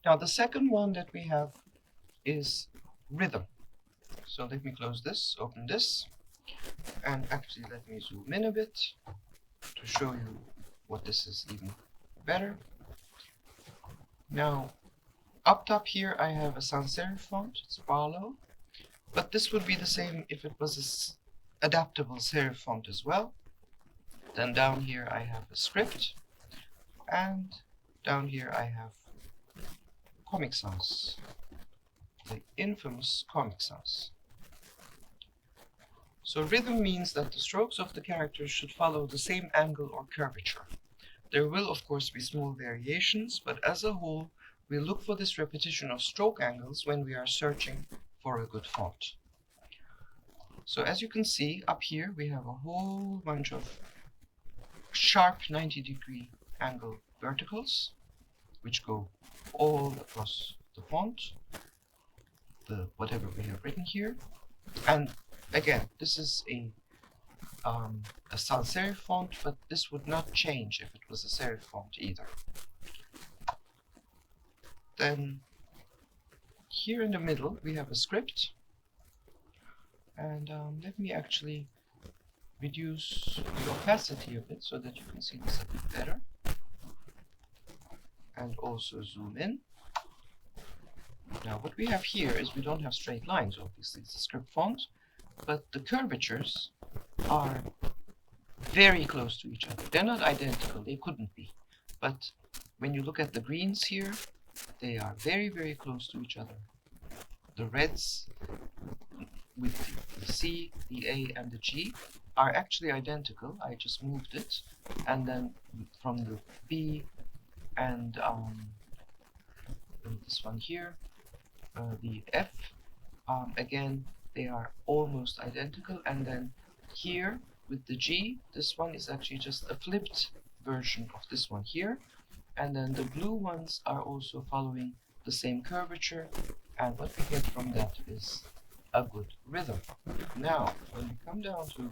Now the second one that we have is Rythm. So let me close this, open this, and actually let me zoom in a bit to show you what this is even better. Now up top here I have a sans serif font, it's Barlow, but this would be the same if it was an adaptable serif font as well. Then down here I have a script, and down here I have Comic Sans, the infamous Comic Sans. So Rythm means that the strokes of the characters should follow the same angle or curvature. There will of course be small variations, but as a whole we look for this repetition of stroke angles when we are searching for a good font. So as you can see up here we have a whole bunch of sharp 90-degree angle verticals which go all across the font, whatever we have written here. And again, this is a sans serif font, but this would not change if it was a serif font either. Then here in the middle we have a script, and let me actually reduce the opacity a bit so that you can see this a bit better, and also zoom in. Now what we have here is we don't have straight lines, obviously it's a script font, but the curvatures are very close to each other. They're not identical, they couldn't be, but when you look at the greens here, they are very, very close to each other. The reds with the C, the A, and the G are actually identical. I just moved it, and then from the B and this one here, the F, again they are almost identical, and then here with the G, this one is actually just a flipped version of this one here, and then the blue ones are also following the same curvature, and what we get from that is a good rhythm. Now when we come down to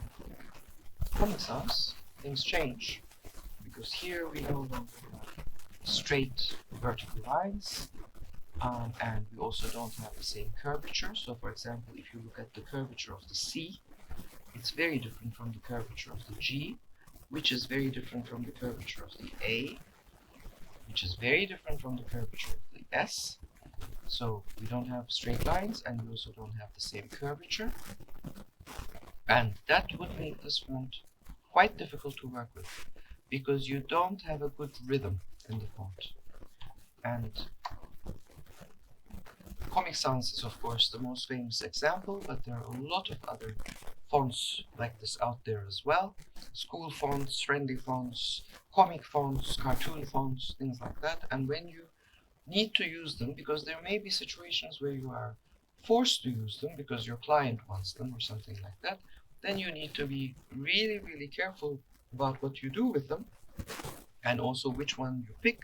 Comic Sans, things change, because here we no longer have straight vertical lines, and we also don't have the same curvature. So for example, if you look at the curvature of the C, it's very different from the curvature of the G, which is very different from the curvature of the A, which is very different from the curvature of the S. So we don't have straight lines, and we also don't have the same curvature, and that would make this font quite difficult to work with, because you don't have a good rhythm in the font. And Comic Sans is of course the most famous example, but there are a lot of other fonts like this out there as well. School fonts, friendly fonts, comic fonts, cartoon fonts, things like that. And when you need to use them, because there may be situations where you are forced to use them because your client wants them or something like that, then you need to be really, really careful about what you do with them, and also which one you pick.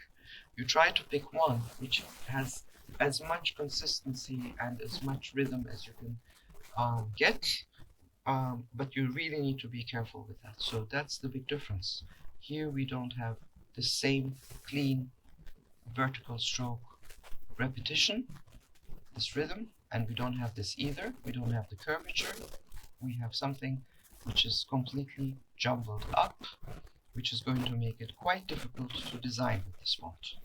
You try to pick one which has as much consistency and as much rhythm as you can get, but you really need to be careful with that. So that's the big difference. Here we don't have the same clean vertical stroke repetition, this rhythm, and we don't have this either. We don't have the curvature. We have something which is completely jumbled up, which is going to make it quite difficult to design with this font.